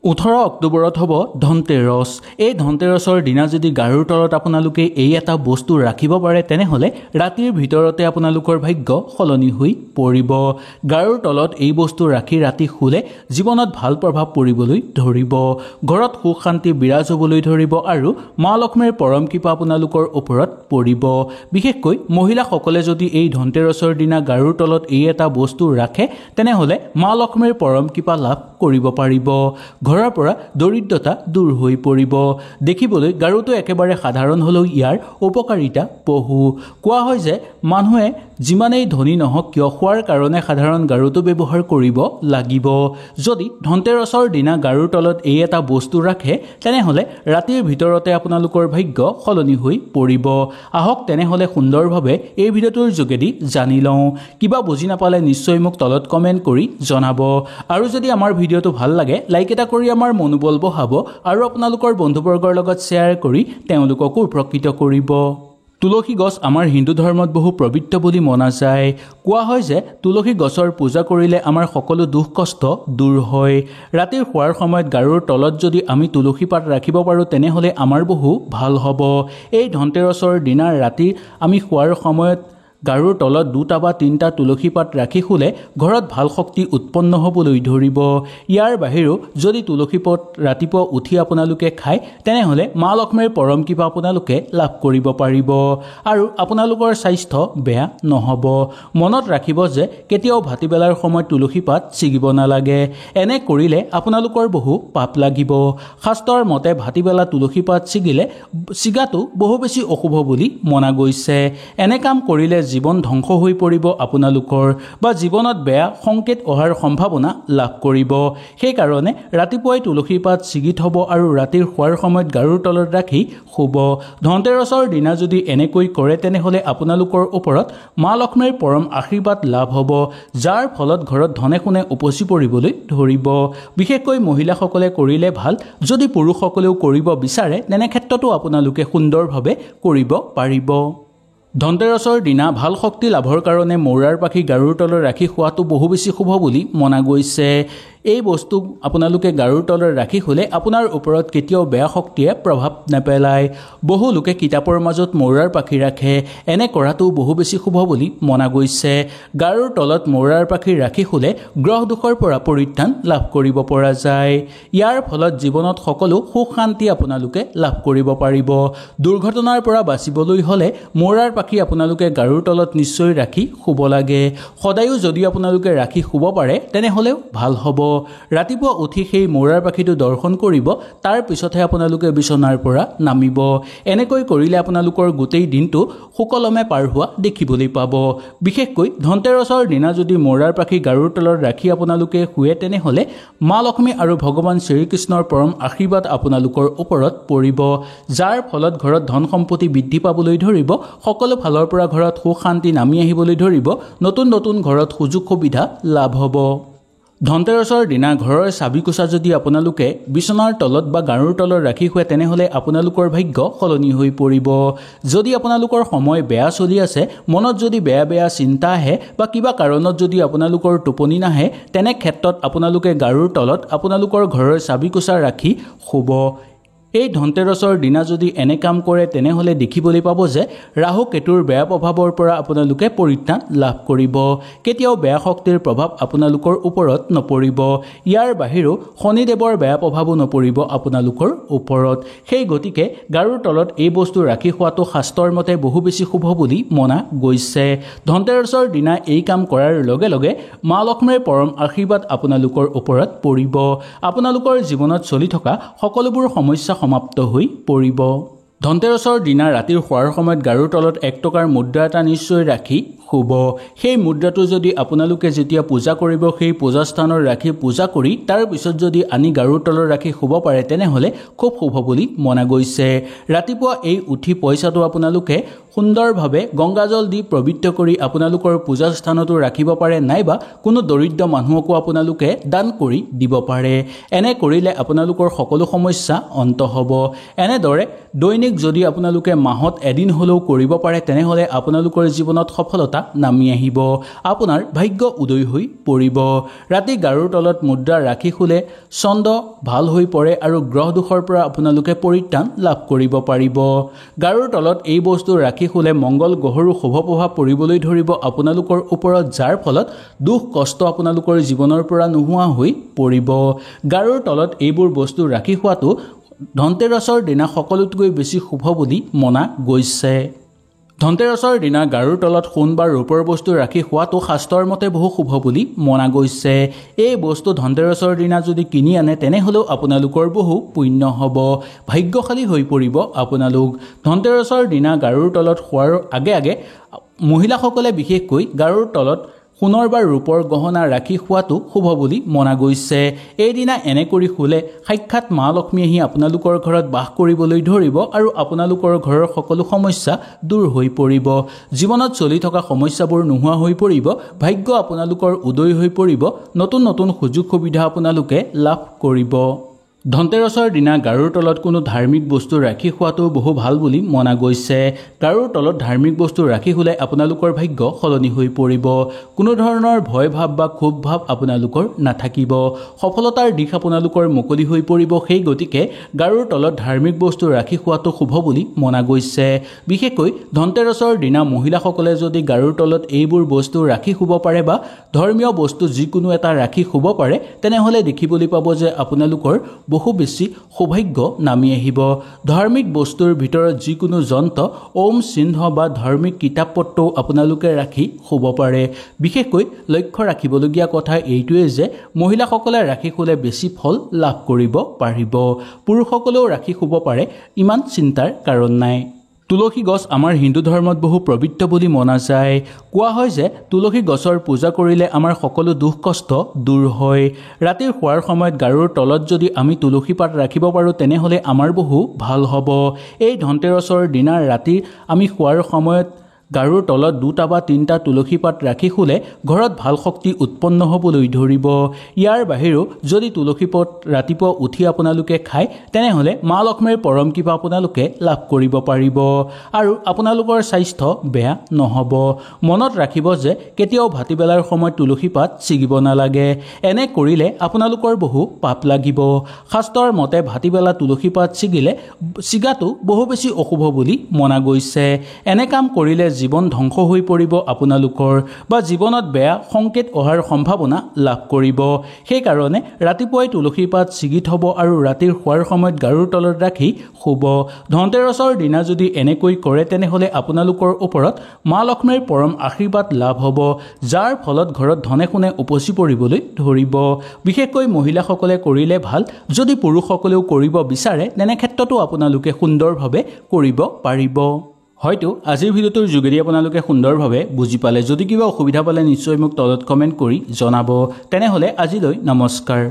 18 অক্টোবৰত হ'ব ধনতেৰছ। এই ধনতেৰছৰ দিনা যদি গাৰুৰ তলত আপোনালোকে এই এটা বস্তু ৰাখিব পাৰে তেনেহ'লে ৰাতিৰ ভিতৰতে আপোনালোকৰ ভাগ্য সলনি হৈ পৰিব। গাৰুৰ তলত এই বস্তু ৰাখি ৰাতি শুলে জীৱনত ভাল প্ৰভাৱ পৰিবলৈ ধৰিব, ঘৰত সুখ শান্তি বিৰাজ হ'বলৈ ধৰিব আৰু মা লক্ষ্মীৰ পৰম কৃপা আপোনালোকৰ ওপৰত পৰিব। বিশেষকৈ মহিলাসকলে যদি এই ধনতেৰছৰ দিনা গাৰুৰ তলত এই এটা বস্তু ৰাখে তেনেহ'লে মা লক্ষ্মীৰ পৰম কৃপা লাভ কৰিব পাৰিব, ঘৰৰ পৰা দৰিদ্ৰতা দূৰ হৈ পৰিব। দেখিবলৈ গাৰুটো একেবাৰে সাধাৰণ হ'লেও ইয়াৰ উপকাৰিতা বহু। কোৱা হয় যে মানুহে যিমানেই ধনী নহওক কিয় খোৱাৰ কাৰণে সাধাৰণ গাৰুটো ব্যৱহাৰ কৰিব লাগিব। যদি ধনতেৰছৰ দিনা গাৰুৰ তলত এই এটা বস্তু ৰাখে তেনেহ'লে ৰাতিৰ ভিতৰতে আপোনালোকৰ ভাগ্য সলনি হৈ পৰিব। আহক তেনেহ'লে সুন্দৰভাৱে এই ভিডিঅ'টোৰ যোগেদি জানি লওঁ। কিবা বুজি নাপালে নিশ্চয় মোক তলত কমেণ্ট কৰি জনাব আৰু যদি আমাৰ ভিডিঅ'টো ভাল লাগে লাইক এটা কৰি আমাৰ মনোবল বঢ়াব আৰু আপোনালোকৰ বন্ধুবৰ্গৰ লগত শ্বেয়াৰ কৰি তেওঁলোককো উপকৃত কৰিব। তুলসী গছ আমাৰ হিন্দু ধৰ্মত বহু পবিত্ৰ বুলি মনা যায়। কোৱা হয় যে তুলসী গছৰ পূজা কৰিলে আমাৰ সকলো দুখ কষ্ট দূৰ হয়। ৰাতিৰ শোৱাৰ সময়ত গাৰুৰ তলত যদি আমি তুলসী পাত ৰাখিব পাৰোঁ তেনেহ'লে আমাৰ বহু ভাল হ'ব। এই ধনতেৰছৰ দিনা ৰাতি আমি শোৱাৰ সময়ত গাৰুৰ তলত 2টা বা 3টা তুলসী পাত ৰাখি শুলে ঘৰত ভাল শক্তি উৎপন্ন হ'বলৈ ধৰিব। ইয়াৰ বাহিৰেও যদি তুলসী পাত ৰাতিপুৱা উঠি আপোনালোকে খায় তেনেহ'লে মা লক্ষ্মীৰ পৰম কৃপা আপোনালোকে লাভ কৰিব পাৰিব আৰু আপোনালোকৰ স্বাস্থ্য বেয়া নহ'ব। মনত ৰাখিব যে কেতিয়াও ভাটিবেলাৰ সময়ত তুলসী পাত ছিগিব নালাগে, এনে কৰিলে আপোনালোকৰ বহু পাপ লাগিব। শাস্ত্ৰৰ মতে ভাটিবেলা তুলসী পাত ছিগাটো বহু বেছি অশুভ বুলি মনা গৈছে। এনে কাম কৰিলে জীৱন ধ্বংস হৈ পৰিব আপোনালোকৰ বা জীৱনত বেয়া সংকেত অহাৰ সম্ভাৱনা লাভ কৰিব। সেইকাৰণে ৰাতিপুৱাই তুলসী পাত ছিগি থ'ব আৰু ৰাতিৰ শোৱাৰ সময়ত গাৰুৰ তলত ৰাখি শুব। ধনতেৰছৰ দিনা যদি এনেকৈ কৰে তেনেহ'লে আপোনালোকৰ ওপৰত মা লক্ষ্মীৰ পৰম আশীৰ্বাদ লাভ হ'ব, যাৰ ফলত ঘৰত ধনে সোণে উপচি পৰিবলৈ ধৰিব। বিশেষকৈ মহিলাসকলে কৰিলে ভাল, যদি পুৰুষসকলেও কৰিব বিচাৰে তেনে ক্ষেত্ৰতো আপোনালোকে সুন্দৰভাৱে কৰিব পাৰিব। ধনতেৰছৰ দিনা ভাল শক্তি লাভৰ কাৰণে মৌৰাৰ পাখি গাৰুৰ তলত ৰাখি শোৱাটো বহু বেছি শুভ বুলি মনা গৈছে। এই বস্তু আপোনালোকে গাৰুৰ তলত ৰাখি শুলে আপোনাৰ ওপৰত কেতিয়াও বেয়া শক্তিয়ে প্ৰভাৱ নেপেলায়। বহু লোকে কিতাপৰ মাজত মৌৰাৰ পাখি ৰাখে, এনে কৰাটো বহু বেছি শুভ বুলি মনা গৈছে। গাৰুৰ তলত মৌৰাৰ পাখি ৰাখি শুলে গ্ৰহ দোষৰ পৰা পৰিত্ৰাণ লাভ কৰিব পৰা যায়। ইয়াৰ ফলত জীৱনত সকলো সুখ শান্তি আপোনালোকে লাভ কৰিব পাৰিব। দুৰ্ঘটনাৰ পৰা বাচিবলৈ হ'লে মৌৰাৰ পাখি আপোনালোকে গাৰুৰ তলত নিশ্চয় ৰাখি শুব লাগে। সদায়ো যদি আপোনালোকে ৰাখি শুব পাৰে তেনেহ'লেও ভাল হ'ব। ৰাতিপুৱা উঠি সেই মৌৰাৰ পাখিটো দৰ্শন কৰিব, তাৰ পিছতহে আপোনালোকে বিচনাৰ পৰা নামিব। এনেকৈ কৰিলে আপোনালোকৰ গোটেই দিনটো সুকলমে পাৰ হোৱা দেখিবলৈ পাব। বিশেষকৈ ধনতেৰছৰ দিনা যদি মৌৰাৰ পাখি গাৰুৰ তলত ৰাখি আপোনালোকে শুৱে তেনেহ'লে মা লক্ষ্মী আৰু ভগৱান শ্ৰীকৃষ্ণৰ পৰম আশীৰ্বাদ আপোনালোকৰ ওপৰত পৰিব, যাৰ ফলত ঘৰত ধন সম্পত্তি বৃদ্ধি পাবলৈ ধৰিব, সকলো ফালৰ পৰা ঘৰত সুখ শান্তি নামি আহিবলৈ ধৰিব, নতুন নতুন ঘৰত সুযোগ সুবিধা লাভ হ'ব। ধনতেৰছৰ দিনা ঘৰৰ চাবি কোচা যদি আপোনালোকে বিচনাৰ তলত বা গাৰুৰ তলত ৰাখি শুৱে তেনেহ'লে আপোনালোকৰ ভাগ্য সলনি হৈ পৰিব। যদি আপোনালোকৰ সময় বেয়া চলি আছে, মনত যদি বেয়া বেয়া চিন্তা আহে বা কিবা কাৰণত যদি আপোনালোকৰ টোপনি নাহে, তেনে ক্ষেত্ৰত আপোনালোকে গাৰুৰ তলত আপোনালোকৰ ঘৰৰ চাবি কোচা ৰাখি শুব। এই ধনতেৰছৰ দিনা যদি এনে কাম কৰে তেনেহ'লে দেখিবলৈ পাব যে ৰাহু কেতুৰ বেয়া প্ৰভাৱৰ পৰা আপোনালোকে পৰিত্ৰাণ লাভ কৰিব। কেতিয়াও বেয়া শক্তিৰ প্ৰভাৱ আপোনালোকৰ ওপৰত নপৰিব। ইয়াৰ বাহিৰেও শনিদেৱৰ বেয়া প্ৰভাৱো নপৰিব আপোনালোকৰ ওপৰত। সেই গতিকে গাৰুৰ তলত এই বস্তু ৰাখি শোৱাটো শাস্ত্ৰৰ মতে বহু বেছি শুভ বুলি মনা গৈছে। ধনতেৰছৰ দিনা এই কাম কৰাৰ লগে লগে মা লক্ষ্মীৰ পৰম আশীৰ্বাদ আপোনালোকৰ ওপৰত পৰিব। আপোনালোকৰ জীৱনত চলি থকা সকলোবোৰ সমস্যা সমাপ্ত হৈ পৰিব। ধনতেৰছৰ দিনা ৰাতিৰ শোৱাৰ সময়ত গাৰুৰ তলত 1 টকাৰ মুদ্ৰা এটা নিশ্চয় ৰাখি শুব। সেই মুদ্ৰাটো যদি আপোনালোকে যেতিয়া পূজা কৰিব সেই পূজা স্থানত ৰাখি পূজা কৰি তাৰ পিছত যদি আনি গাৰুৰ তলত ৰাখি শুব পাৰে তেনেহ'লে খুব শুভ বুলি মনা গৈছে। ৰাতিপুৱা এই উঠি পইচাটো আপোনালোকে সুন্দৰভাৱে গংগাজল দি পবিত্ৰ কৰি আপোনালোকৰ পূজা স্থানতো ৰাখিব পাৰে নাইবা কোনো দৰিদ্ৰ মানুহকো আপোনালোকে দান কৰি দিব পাৰে এনে কৰিলে আপোনালোকৰ সকলো সমস্যা অন্ত হ'ব এনেদৰে দৈনিক যদি আপোনালোকে মাহত এদিন হলেও কৰিব পাৰে তেনেহলে আপোনালোকৰ জীৱনত সফলতা নামি আহিব আপোনাৰ ভাগ্য উদয় হৈ পৰিব ৰাতি গাৰুৰ তলত মুদ্ৰা ৰাখি খুলে চন্দ ভাল হৈ পৰে আৰু গ্ৰহ দোষৰ পৰা আপোনালোকে পৰিত্ৰাণ লাভ কৰিব পাৰিব গাৰুৰ তলত এই বস্তু ৰাখি খুলে মংগল গ্ৰহৰো শুভ প্ৰভাৱ পৰিবলৈ ধৰিব আপোনালোকৰ ওপৰত যাৰ ফলত দুখ কষ্ট আপোনালোকৰ জীৱনৰ পৰা নোহোৱা হৈ পৰিব গাৰুৰ তলত এইবোৰ বস্তু ৰাখি খোৱাটো ধনতেৰছৰ দিনা সকলোতকৈ বেছি শুভ বুলি মনা গৈছে ধনতেৰছৰ দিনা গাৰুৰ তলত সোণ বা ৰূপৰ বস্তু ৰাখি খোৱাটো শাস্ত্ৰৰ মতে বহু শুভ বুলি মনা গৈছে এই বস্তু ধনতেৰছৰ দিনা যদি কিনি আনে তেনেহলেও আপোনালোকৰ বহু পুণ্য হ'ব ভাগ্যশালী হৈ পৰিব আপোনালোক ধনতেৰছৰ দিনা গাৰুৰ তলত খোৱাৰ আগে মহিলাসকলে বিশেষকৈ গাৰুৰ তলত সোণৰ বা ৰূপৰ গহনা ৰাখি খোৱাটো শুভ বুলি মনা গৈছে এই দিনা এনে কৰি খুলে সাক্ষাৎ মা লক্ষ্মী আহি আপোনালোকৰ ঘৰত বাস কৰিবলৈ ধৰিব আৰু আপোনালোকৰ ঘৰৰ সকলো সমস্যা দূৰ হৈ পৰিব জীৱনত চলি থকা সমস্যাবোৰ নোহোৱা হৈ পৰিব ভাগ্য আপোনালোকৰ উদয় হৈ পৰিব নতুন নতুন সুযোগ সুবিধা আপোনালোকে লাভ কৰিব ধনতেৰছৰ দিনা গাৰুৰ তলত কোনো ধাৰ্মিক বস্তু ৰাখি খোৱাটো বহু ভাল বুলি মনা গৈছে গাৰুৰ তলত ধাৰ্মিক বস্তু ৰাখি খুলে আপোনালোকৰ ভাগ্য সলনি হৈ পৰিব কোনো ধৰণৰ ভয় ভাৱ বা ক্ষোভ ভাৱ আপোনালোকৰ নাথাকিব সফলতাৰ দিশ আপোনালোকৰ মুকলি হৈ পৰিব সেই গতিকে গাৰুৰ তলত ধাৰ্মিক বস্তু ৰাখি খোৱাটো শুভ বুলি মনা গৈছে বিশেষকৈ ধনতেৰছৰ দিনা মহিলাসকলে যদি গাৰুৰ তলত এইবোৰ বস্তু ৰাখি শুব পাৰে বা ধৰ্মীয় বস্তু যিকোনো এটা ৰাখি শুব পাৰে তেনেহলে দেখিবলৈ পাব যে আপোনালোকৰ বহু বেছি সৌভাগ্য নামি আহিব ধাৰ্মিক বস্তুৰ ভিতৰত যিকোনো যন্ত্ৰ ওম চিহ্ন বা ধাৰ্মিক কিতাপ পত্ৰও আপোনালোকে ৰাখি শুব পাৰে বিশেষকৈ লক্ষ্য ৰাখিবলগীয়া কথা এইটোৱে যে মহিলাসকলে ৰাখি খুলে বেছি ফল লাভ কৰিব পাৰিব পুৰুষসকলেও ৰাখি শুব পাৰে ইমান চিন্তাৰ কাৰণ নাই তুলসী গছ আমাৰ হিন্দু ধৰ্মত বহু পবিত্ৰ বুলি মনা যায় কোৱা হয় যে তুলসী গছৰ পূজা কৰিলে আমাৰ সকলো দুখ কষ্ট দূৰ হয় ৰাতিৰ শোৱাৰ সময়ত গাৰুৰ তলত যদি আমি তুলসী পাত ৰাখিব পাৰোঁ তেনেহলে আমাৰ বহু ভাল হ'ব এই ধনতেৰছৰ দিনা ৰাতি আমি শোৱাৰ সময়ত গাৰুৰ তলত দুটা বা তিনিটা তুলসী পাত ৰাখি খুলে ঘৰত ভাল শক্তি উৎপন্ন হ'বলৈ ধৰিব ইয়াৰ বাহিৰেও যদি তুলসী পাত ৰাতিপুৱা উঠি আপোনালোকে খায় তেনেহলে মা লক্ষ্মীৰ পৰম কৃপা আপোনালোকে লাভ কৰিব পাৰিব আৰু আপোনালোকৰ স্বাস্থ্য বেয়া নহ'ব মনত ৰাখিব যে কেতিয়াও ভাটিবেলাৰ সময়ত তুলসী পাত ছিগিব নালাগে এনে কৰিলে আপোনালোকৰ বহু পাপ লাগিব শাস্ত্ৰৰ মতে ভাটিবেলা তুলসী পাত ছিগাটো বহু বেছি অশুভ বুলি মনা গৈছে এনে কাম কৰিলে জীৱন ধ্বংস হৈ পৰিব আপোনালোকৰ বা জীৱনত বেয়া সংকেত অহাৰ সম্ভাৱনা লাভ কৰিব সেই কাৰণে ৰাতিপুৱাই তুলসী পাত ছিগি থব আৰু ৰাতিৰ শোৱাৰ সময়ত গাৰুৰ তলত ৰাখি শুব ধনতেৰছৰ দিনা যদি এনেকৈ কৰে তেনেহলে আপোনালোকৰ ওপৰত মা লক্ষ্মীৰ পৰম আশীৰ্বাদ লাভ হ'ব যাৰ ফলত ঘৰত ধনে সোণে উপচি পৰিবলৈ ধৰিব বিশেষকৈ মহিলাসকলে কৰিলে ভাল যদি পুৰুষসকলেও কৰিব বিচাৰে তেনে ক্ষেত্ৰতো আপোনালোকে সুন্দৰভাৱে কৰিব পাৰিব হয়তো আজিৰ ভিডিওটোৰ যোগেদি আপোনালোকে সুন্দৰভাৱে বুজি পালে যদি কিবা অসুবিধা পালে নিশ্চয় মোক তলত কমেন্ট কৰি জনাব তেনেহলে আজিলৈ নমস্কাৰ